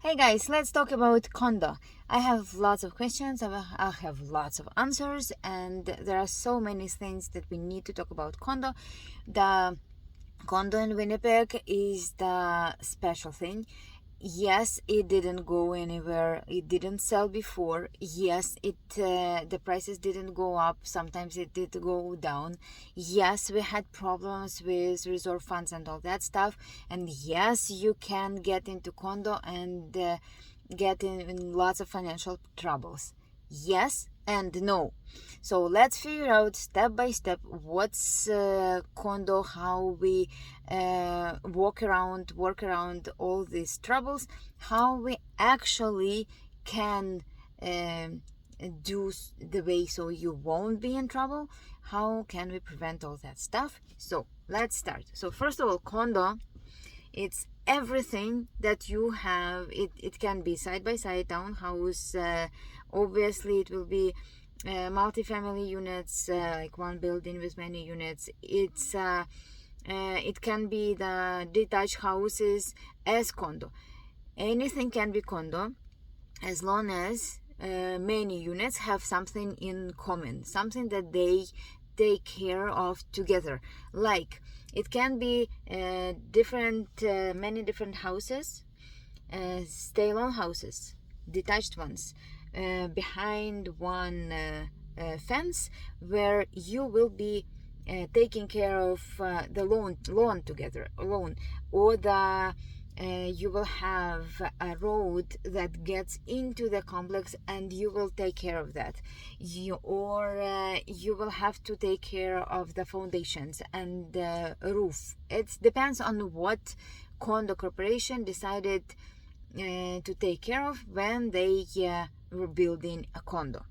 Hey guys, let's talk about condo. I have lots of questions, I have lots of answers, and there are so many things that we need to talk about condo. The condo in Winnipeg is the special thing. Yes, it didn't go anywhere. It didn't sell before. Yes, the prices didn't go up. Sometimes it did go down. Yes, we had problems with reserve funds and all that stuff. And yes, you can get into condo and get in lots of financial troubles. Yes and no. So let's figure out step by step what's condo, how we work around all these troubles, how we actually can do the way so you won't be in trouble, how can we prevent all that stuff. So let's start. So first of all, condo, it's everything that you have. It can be side by side townhouse, obviously it will be multi-family units, like one building with many units. It can be the detached houses as condo. Anything can be condo as long as many units have something in common, something that they take care of together. Like it can be many different houses, stay-alone houses, detached ones, behind one fence, where you will be taking care of the lawn together, or you will have a road that gets into the complex and you will take care of that. You will have to take care of the foundations and the roof. It depends on what condo corporation decided to take care of when they were building a condo.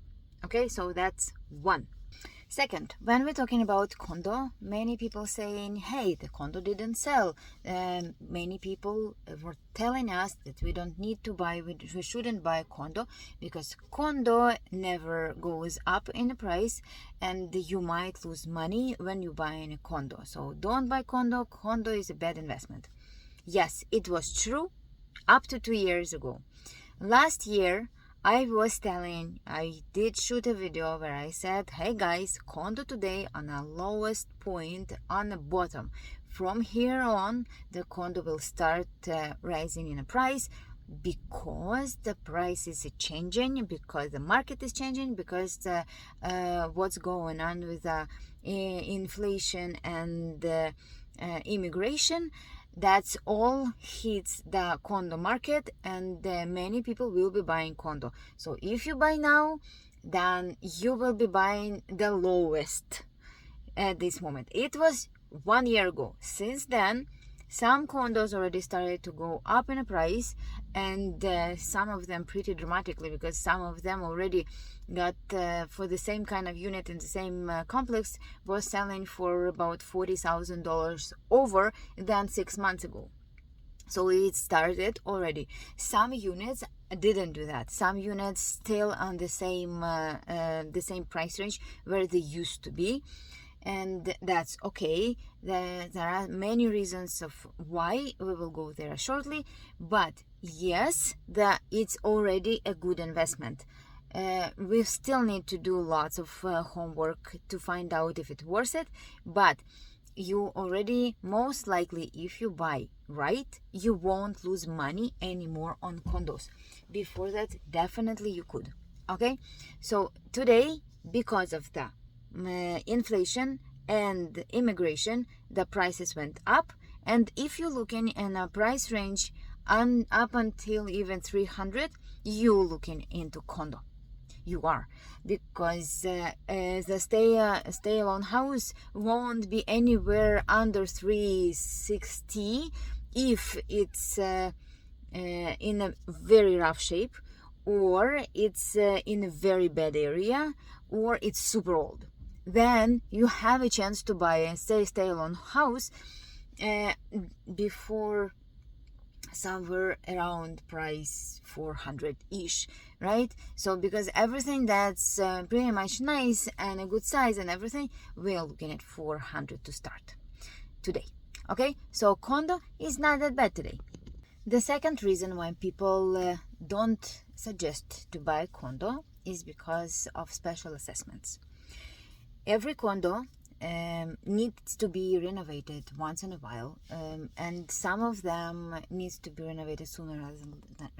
Okay, so that's one. Second, when we're talking about condo, many people saying, hey, the condo didn't sell. Many people were telling us that we don't need to buy, we shouldn't buy a condo because condo never goes up in the price and you might lose money when you buy a condo. So don't buy condo. Condo is a bad investment. Yes, it was true up to 2 years ago. Last year, I did shoot a video where I said, hey guys, condo today on the lowest point on the bottom. From here on, the condo will start rising in a price because the price is changing, because the market is changing, because what's going on with inflation and immigration. That's all hits the condo market, and many people will be buying condo. So if you buy now, then you will be buying the lowest at this moment. It was 1 year ago. Since then, some condos already started to go up in a price, and some of them pretty dramatically, because some of them already got for the same kind of unit in the same complex was selling for about $40,000 over than 6 months ago. So it started already. Some units didn't do that. Some units still on the same price range where they used to be, and that's okay. There are many reasons of why. We will go there shortly, but yes, it's already a good investment. We still need to do lots of homework to find out if it's worth it, but you already, most likely, if you buy right, you won't lose money anymore on condos. Before that, definitely you could. Okay, so today, because of the inflation and immigration, the prices went up, and if you're looking in a price range up until even 300, you're looking into condo. You are, because the stay-alone house won't be anywhere under 360 if it's in a very rough shape, or it's in a very bad area, or it's super old. Then you have a chance to buy a stay-alone house before somewhere around price 400-ish, right? So because everything that's pretty much nice and a good size and everything, we're looking at 400 to start today. Okay, so condo is not that bad today. The second reason why people don't suggest to buy a condo is because of special assessments. Every condo needs to be renovated once in a while, and some of them needs to be renovated sooner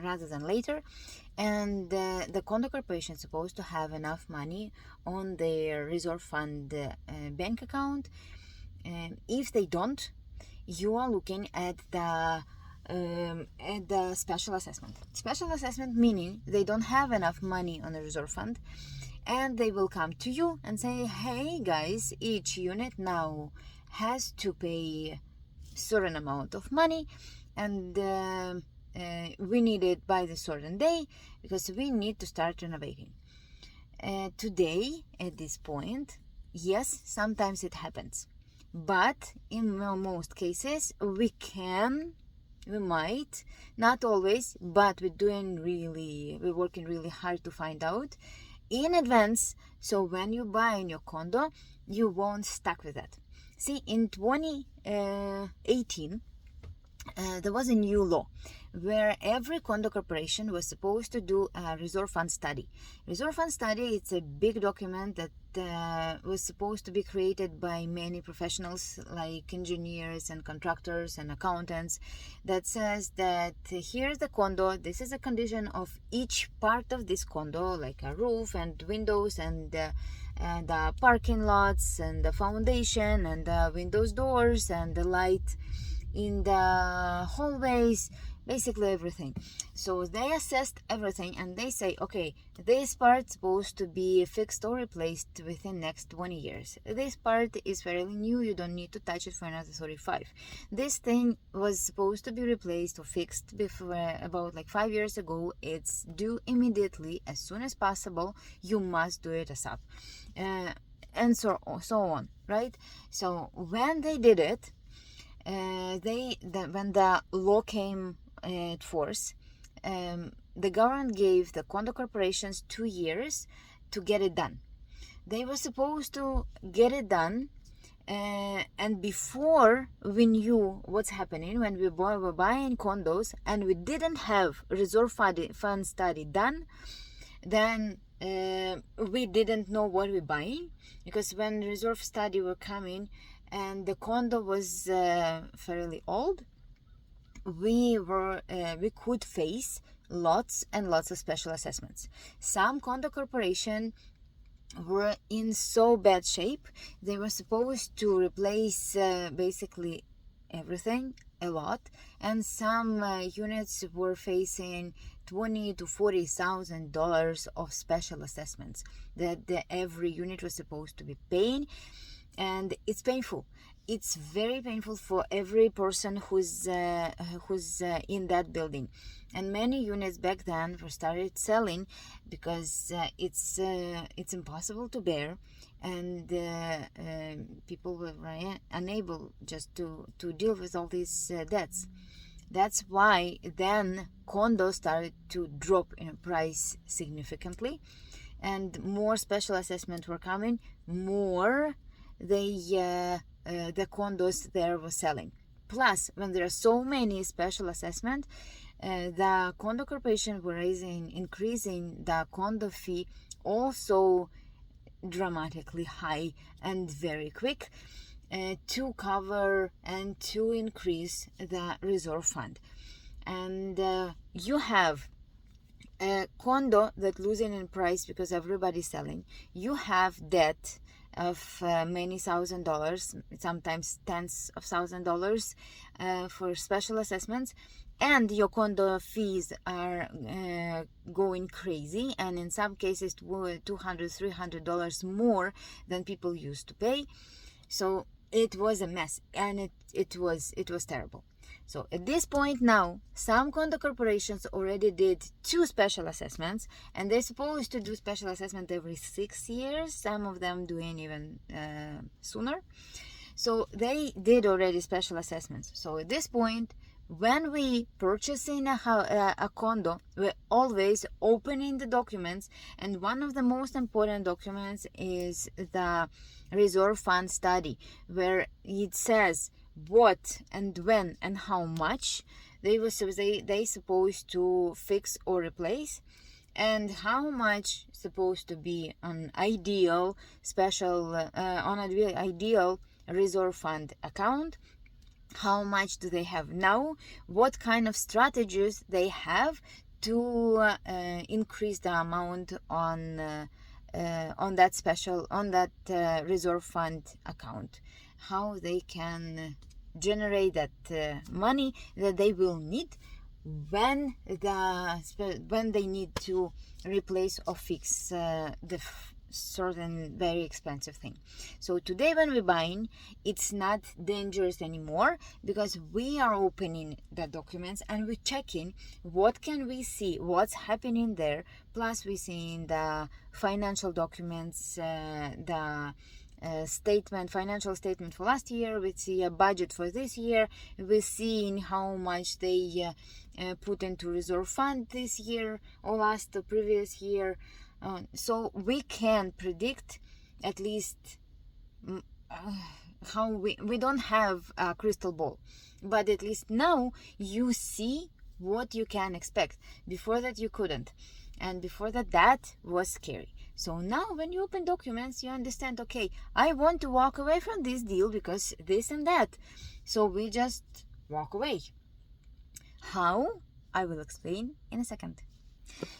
rather than later, and the condo corporation is supposed to have enough money on their reserve fund bank account. If they don't, you are looking at the special assessment. Special assessment meaning they don't have enough money on the reserve fund, and they will come to you and say, hey guys, each unit now has to pay certain amount of money, and we need it by the certain day because we need to start renovating. Today, at this point, yes, sometimes it happens, but in most cases we might, not always, but we're working really hard to find out in advance, so when you buy in your condo, you won't stuck with that. See, in 2018, there was a new law where every condo corporation was supposed to do a reserve fund study. Reserve fund study, it's a big document that was supposed to be created by many professionals like engineers and contractors and accountants, that says that here's the condo, this is a condition of each part of this condo, like a roof and windows and the parking lots and the foundation and the windows, doors and the light in the hallways, basically everything. So they assessed everything and they say, okay, this part's supposed to be fixed or replaced within next 20 years. This part is fairly new, you don't need to touch it for another 35. This thing was supposed to be replaced or fixed before about like 5 years ago. It's due immediately, as soon as possible. You must do it ASAP, and so on, right? So when they did it, when the law came at force, the government gave the condo corporations 2 years to get it done. They were supposed to get it done, and before we knew what's happening, when we were buying condos and we didn't have reserve fund study done, then we didn't know what we're buying, because when reserve study were coming and the condo was fairly old, we could face lots and lots of special assessments. Some condo corporation were in so bad shape, they were supposed to replace basically everything, a lot, and some units were facing $20,000 to $40,000 of special assessments that every unit was supposed to be paying. And it's painful. It's very painful for every person who's in that building. And many units back then were started selling because it's impossible to bear, and people were unable just to deal with all these debts. That's why then condos started to drop in price significantly, and more special assessments were coming, more the condos there were selling. Plus, when there are so many special assessments, the condo corporation were increasing the condo fee also dramatically high and very quick, to cover and to increase the reserve fund. And you have a condo that losing in price because everybody's selling. You have debt of many $1,000s, sometimes tens of $1,000s for special assessments, and your condo fees are going crazy, and in some cases $200-300 more than people used to pay. So it was a mess, and it was terrible. So at this point now, some condo corporations already did 2 special assessments, and they're supposed to do special assessment every 6 years, some of them doing even sooner. So they did already special assessments. So at this point, when we purchasing a condo, we're always opening the documents, and one of the most important documents is the reserve fund study, where it says what and when and how much they supposed to fix or replace, and how much supposed to be an ideal ideal reserve fund account, how much do they have now, what kind of strategies they have to increase the amount on that reserve fund account, how they can generate that money that they will need when they need to replace or fix the certain very expensive thing. So today when we're buying, it's not dangerous anymore, because we are opening the documents and we're checking what can we see, what's happening there, plus we're seeing the financial documents, the financial statement for last year, we see a budget for this year, we're seeing how much they put into reserve fund this year or the previous year. So we can predict at least how we don't have a crystal ball, but at least now you see what you can expect. Before that you couldn't, and before that was scary. So now when you open documents, you understand, okay, I want to walk away from this deal because this and that, so we just walk away. How? I will explain in a second.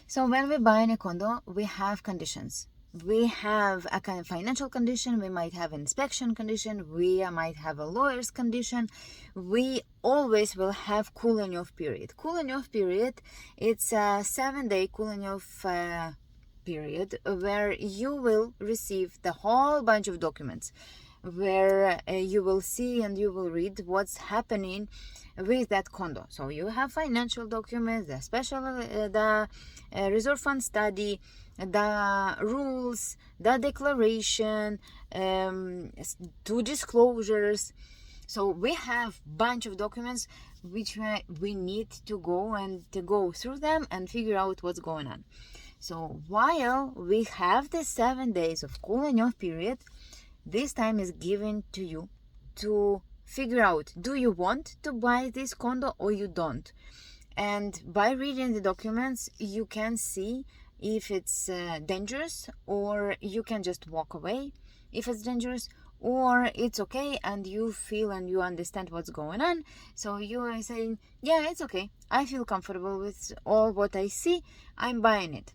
So when we buy in a condo, we have conditions. We have a kind of financial condition, we might have an inspection condition, we might have a lawyer's condition. We always will have cooling off period. Cooling off period, it's a 7-day cooling off period where you will receive the whole bunch of documents, where you will see and you will read what's happening with that condo. So you have financial documents, the reserve fund study, the rules, the declaration, 2 disclosures. So we have bunch of documents which we need to go through them and figure out what's going on. So while we have the 7 days of cooling off period, this time is given to you to figure out, do you want to buy this condo or you don't? And by reading the documents, you can see if it's dangerous, or you can just walk away if it's dangerous, or it's okay and you feel and you understand what's going on. So you are saying, yeah, it's okay, I feel comfortable with all what I see, I'm buying it.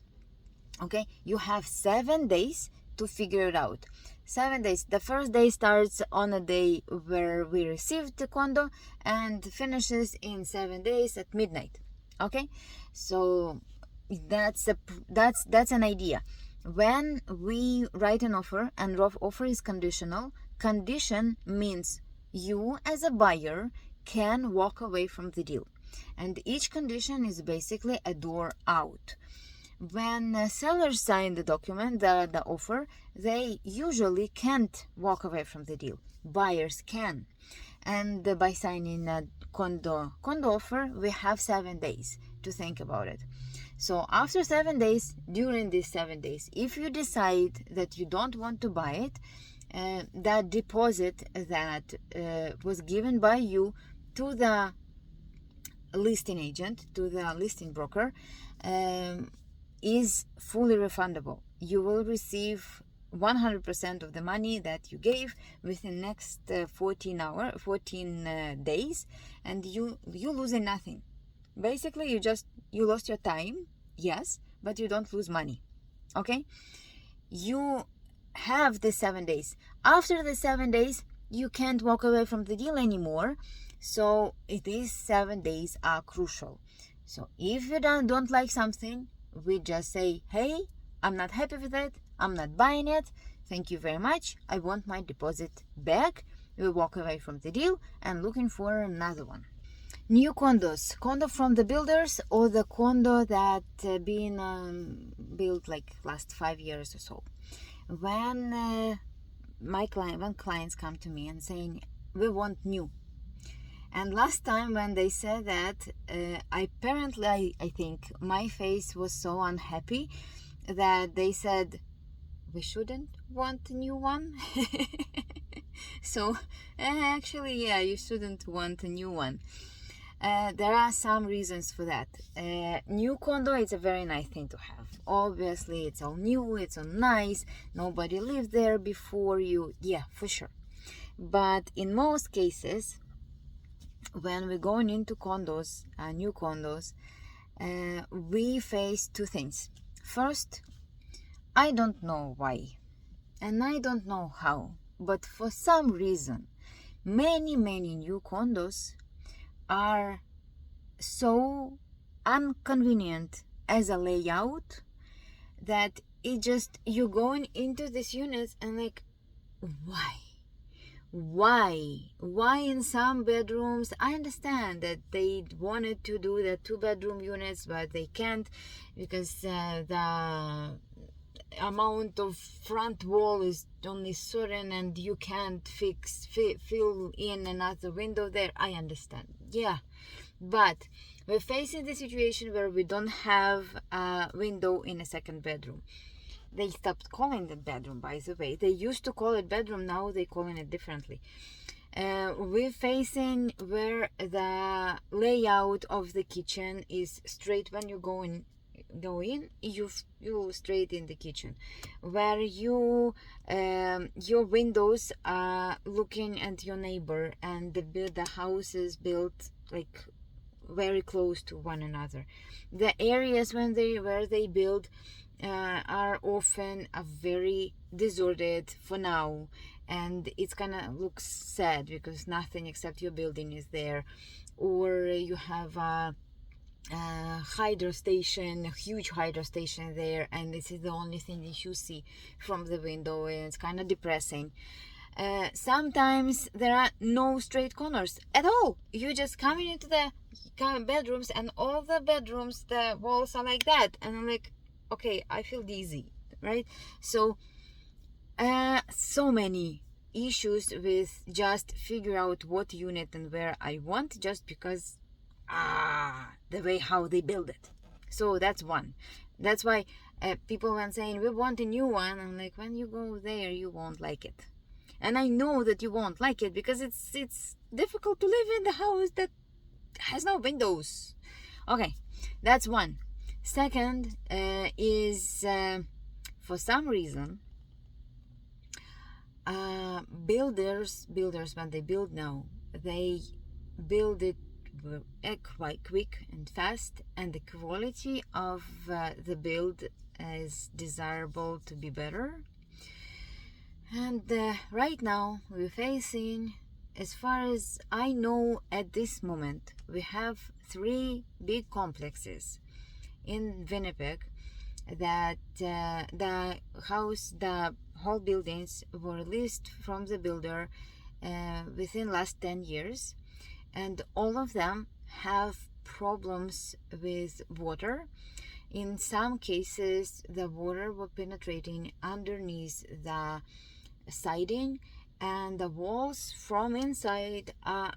Okay, you have 7 days to figure it out. 7 days. The first day starts on a day where we received the condo and finishes in 7 days at midnight. Okay, so that's an idea. When we write an offer and offer is conditional, condition means you as a buyer can walk away from the deal, and each condition is basically a door out. When sellers sign the document, the offer, they usually can't walk away from the deal. Buyers can. And by signing a condo offer, we have 7 days to think about it. So after 7 days, during these 7 days, if you decide that you don't want to buy it, that deposit that was given by you to the listing agent, to the listing broker, is fully refundable. You will receive 100% of the money that you gave within next 14 days, and you losing nothing. Basically, you lost your time, yes, but you don't lose money. Okay, you have the 7 days. After the 7 days, you can't walk away from the deal anymore. So these 7 days are crucial. So if you don't like something, we just say, hey, I'm not happy with it, I'm not buying it, thank you very much, I want my deposit back. We walk away from the deal and looking for another one. New condos, condo from the builders, or the condo that been built like last 5 years or so. When clients come to me and saying, we want new. And last time when they said that, I think my face was so unhappy that they said, we shouldn't want a new one. So actually, yeah, you shouldn't want a new one. There are some reasons for that. New condo is a very nice thing to have. Obviously, it's all new, it's all nice, nobody lived there before you. Yeah, for sure. But in most cases, when we're going into condos, new condos, we face two things. First, I don't know why, and I don't know how, but for some reason, many new condos are so inconvenient as a layout that it just, you're going into these units and like, why in some bedrooms? I understand that they wanted to do the 2-bedroom units, but they can't because the amount of front wall is only certain and you can't fill in another window there. I understand, yeah, but we're facing the situation where we don't have a window in a second bedroom. They stopped calling it bedroom, by the way. They used to call it bedroom, now they're calling it differently. We're facing where the layout of the kitchen is straight. When you go in, you straight in the kitchen, where you your windows are looking at your neighbor, and the house is built like very close to one another. The areas where they build are often very disordered for now, and it's kind of looks sad because nothing except your building is there, or you have a hydro station, a huge hydro station there, and this is the only thing that you see from the window, and it's kind of depressing. Sometimes there are no straight corners at all. You just coming into the bedrooms, and all the bedrooms, the walls are like that, and I'm like, okay, I feel dizzy, right? So so many issues with just figure out what unit and where I want, just because the way how they build it. So that's one. That's why people when saying we want a new one, I'm like, when you go there you won't like it. And I know that you won't like it because it's difficult to live in the house that has no windows. Okay, that's one. Second is for some reason builders when they build now, they build it quite quick and fast, and the quality of the build is desirable to be better. And right now we're facing, as far as I know at this moment, we have 3 big complexes in Winnipeg that the whole buildings were leased from the builder within last 10 years, and all of them have problems with water. In some cases the water was penetrating underneath the siding, and the walls from inside are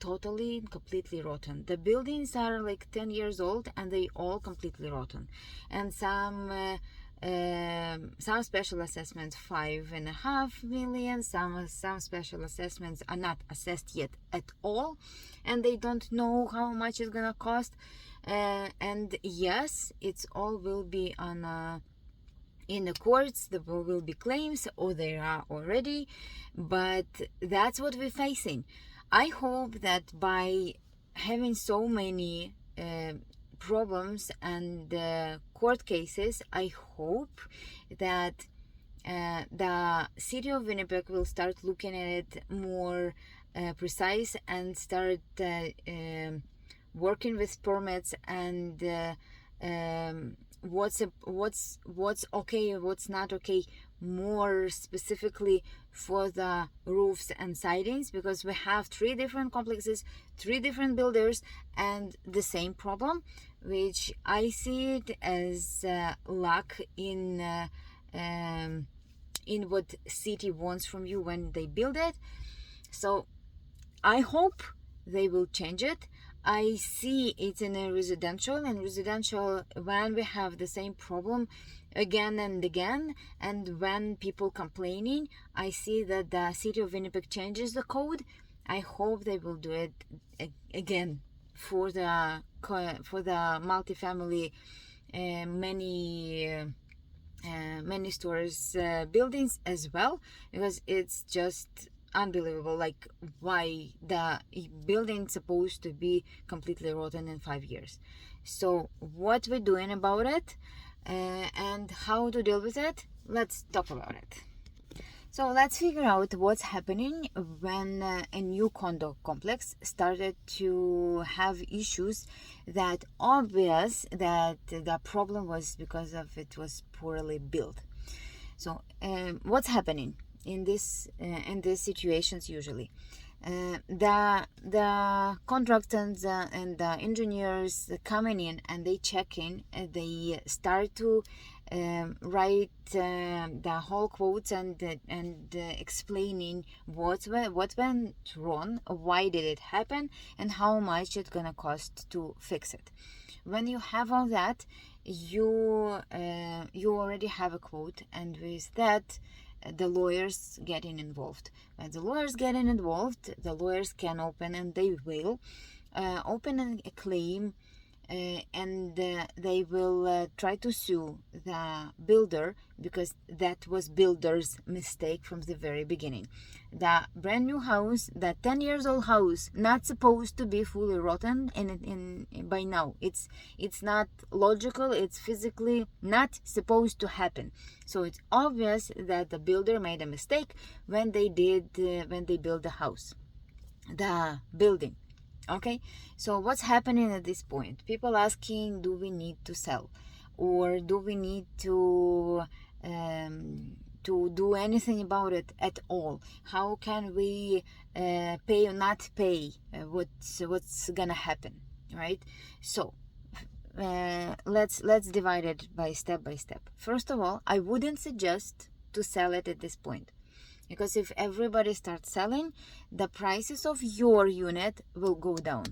totally and completely rotten. The buildings are like 10 years old and they all completely rotten, and some special assessments 5.5 million, some special assessments are not assessed yet at all, and they don't know how much it's gonna cost. And yes, it's all will be on in the courts. There will be claims, or there are already, but that's what we're facing. I hope that by having so many problems and court cases, I hope that the city of Winnipeg will start looking at it more precise and start working with permits and what's okay, what's not okay, more specifically for the roofs and sidings, because we have 3 different complexes, 3 different builders, and the same problem, which I see it as lack in what city wants from you when they build it. So I hope they will change it. I see it in a residential, and residential, when we have the same problem again and again, and when people complaining, I see that the city of Winnipeg changes the code. I hope they will do it again for the multifamily many stores buildings as well, because it's just unbelievable, like why the building's supposed to be completely rotten in 5 years. So what we're doing about it and how to deal with it, let's talk about it. So let's figure out what's happening when a new condo complex started to have issues that obvious that the problem was because of it was poorly built. So what's happening in this in these situations usually? The contractors and the engineers coming in and they check in, they start to write the whole quotes and explaining what went wrong, why did it happen, and how much it's gonna cost to fix it. When you have all that, you already have a quote, and with that the lawyers getting involved. When the lawyers getting involved, the lawyers can open, and they will open a claim, and they will try to sue the builder, because that was builder's mistake from the very beginning. The brand new house, the 10 years old house, not supposed to be fully rotten in by now. It's not logical, it's physically not supposed to happen. So it's obvious that the builder made a mistake when they built the house, the building. Okay, so what's happening at this point? People asking, do we need to sell, or do we need to do anything about it at all? How can we pay or not pay? What's gonna happen, right? So let's divide it by step. First of all, I wouldn't suggest to sell it at this point, because if everybody starts selling, the prices of your unit will go down.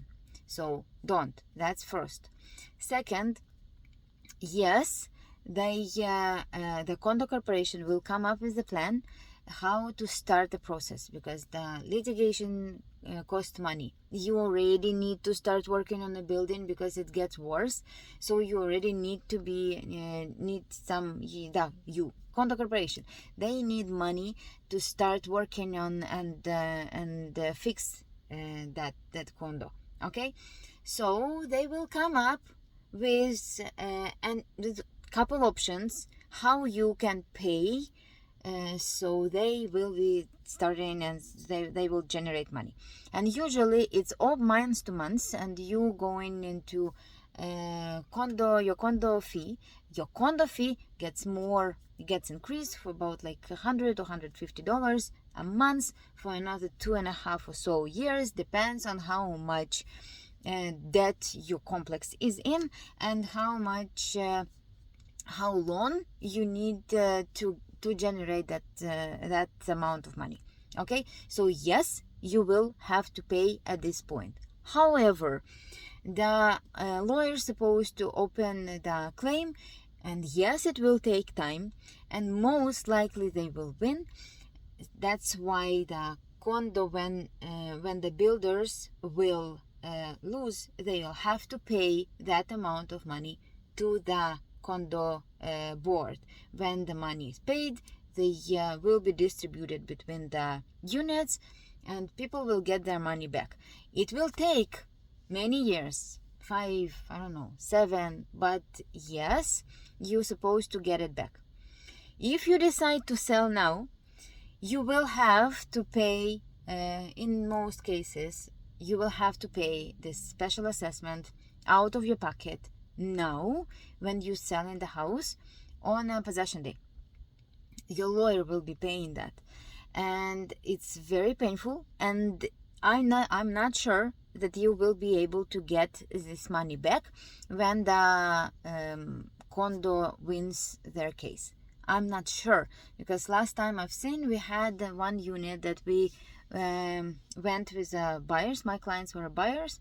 So don't. That's first. Second, yes, the condo corporation will come up with a plan how to start the process, because the litigation costs money. You already need to start working on the building because it gets worse. So you already need to condo corporation, they need money to start working on and fix that condo. Okay, so they will come up with couple options how you can pay. So they will be starting, and they will generate money, and usually it's all months to months, and you going into your condo fee gets increased for about like $100 or $150 a month for another 2.5 or so years, depends on how much debt your complex is in, and how long you need to generate that amount of money. Okay, so yes, you will have to pay at this point. However, the lawyer is supposed to open the claim, and yes, it will take time, and most likely they will win. That's why the condo, when the builders will lose, they'll have to pay that amount of money to the condo board. When the money is paid, they will be distributed between the units, and people will get their money back. It will take many years, 5, 7, but yes, you're supposed to get it back. If you decide to sell now, you will have to pay, in most cases, you will have to pay this special assessment out of your pocket now when you sell in the house on a possession day. Your lawyer will be paying that, and it's very painful, and I'm not sure that you will be able to get this money back when the condo wins their case. I'm not sure, because last time I've seen, we had one unit that we went with buyers. My clients were buyers,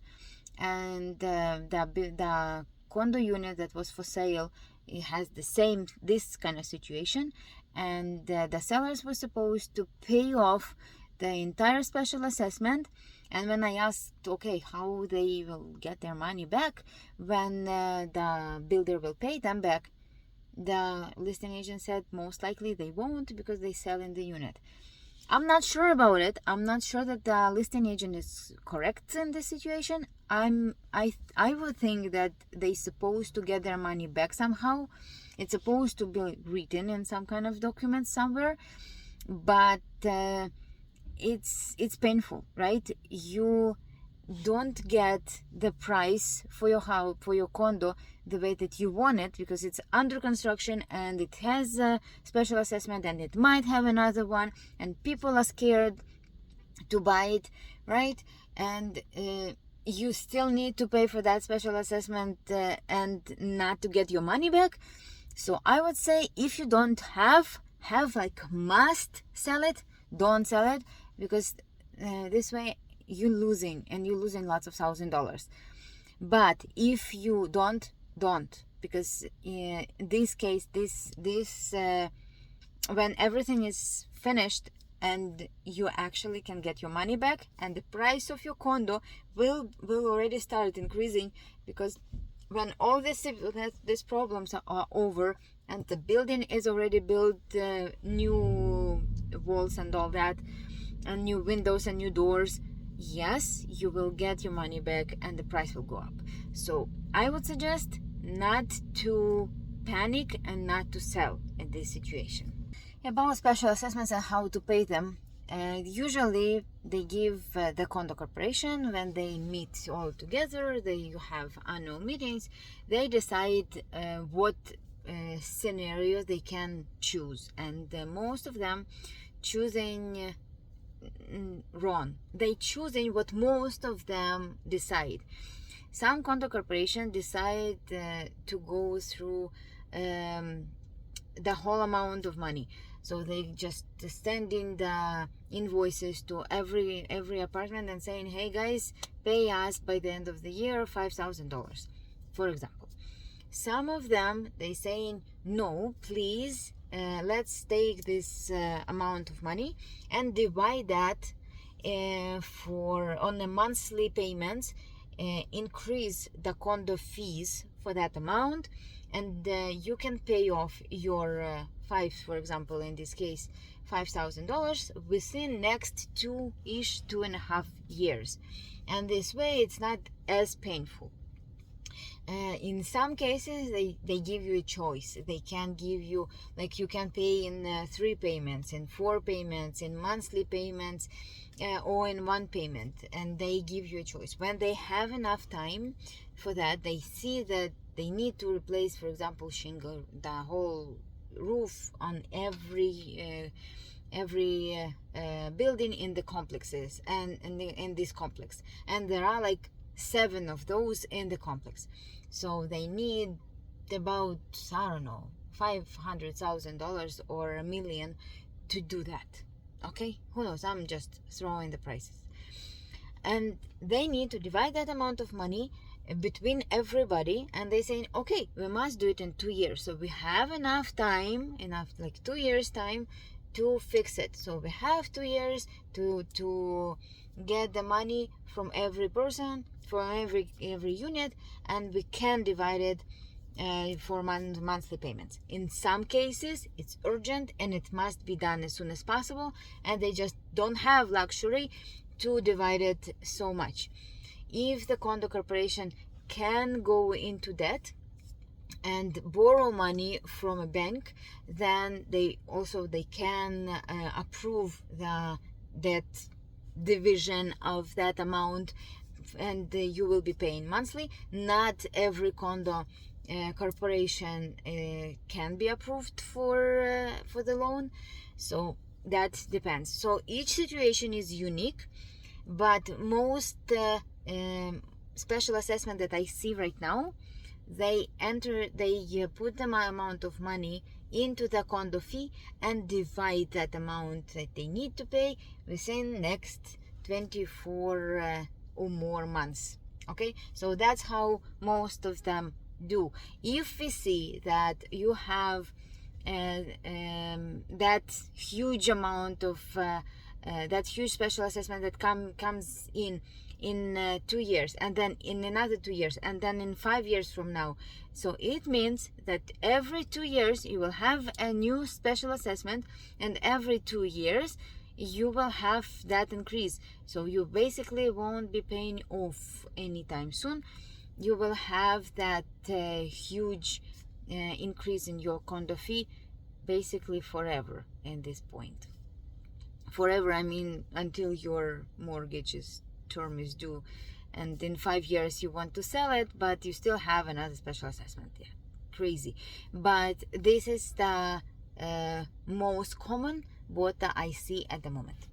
and the condo unit that was for sale, it has this kind of situation, and the sellers were supposed to pay off the entire special assessment And when I asked, okay, how they will get their money back when the builder will pay them back, the listing agent said most likely they won't, because they sell in the unit. I'm not sure about it. I'm not sure that the listing agent is correct in this situation. I would think that they're supposed to get their money back somehow. It's supposed to be written in some kind of document somewhere, but it's painful, right? You don't get the price for your house, for your condo, the way that you want it, because it's under construction and it has a special assessment and it might have another one, and people are scared to buy it, right? And you still need to pay for that special assessment and not to get your money back. So I would say, if you don't have like must sell it, don't sell it, because this way you're losing lots of $1,000. But if you don't, because in this case, when everything is finished and you actually can get your money back, and the price of your condo will already start increasing, because when all these problems are over and the building is already built, new walls and all that, and new windows and new doors, yes, you will get your money back and the price will go up. So I would suggest not to panic and not to sell in this situation. About special assessments and how to pay them, usually they give the condo corporation, when they meet all together, they have annual meetings, they decide what scenarios they can choose, and most of them choosing wrong. They choosing what most of them decide. Some condo corporation decide to go through the whole amount of money, so they just sending the invoices to every apartment and saying, hey guys, pay us by the end of the year $5,000, for example. Some of them, they saying, no, please, let's take this amount of money and divide that on the monthly payments, increase the condo fees for that amount, and you can pay off your for example, in this case, $5,000 within next 2.5 years, and this way it's not as painful. In some cases, they give you a choice. They can give you, like, you can pay in 3 payments, in 4 payments, in monthly payments, or in 1 payment, and they give you a choice. When they have enough time for that, they see that they need to replace, for example, shingle, the whole roof on every building in the complexes, and in this complex, and there are like 7 of those in the complex, so they need about, I don't know, $500,000 or $1 million to do that. Okay, who knows, I'm just throwing the prices, and they need to divide that amount of money between everybody, and they saying, okay, we must do it in 2 years, so we have enough time, like 2 years time to fix it. So we have 2 years to get the money from every person, from every unit, and we can divide it for monthly payments. In some cases it's urgent and it must be done as soon as possible, and they just don't have luxury to divide it so much. If the condo corporation can go into debt and borrow money from a bank, then they can approve the debt division of that amount, and you will be paying monthly. Not every condo corporation can be approved for the loan, so that depends. So each situation is unique, but most special assessment that I see right now, they put the amount of money into the condo fee and divide that amount that they need to pay within next 24 or more months. Okay, so that's how most of them do. If we see that you have that huge amount of that huge special assessment that comes in 2 years, and then in another 2 years, and then in 5 years from now. So it means that every 2 years you will have a new special assessment, and every 2 years you will have that increase. So you basically won't be paying off anytime soon. You will have that huge increase in your condo fee basically forever at this point. Forever, I mean until your mortgage's term is due, and in 5 years you want to sell it, but you still have another special assessment. Yeah, crazy. But this is the most common what I see at the moment.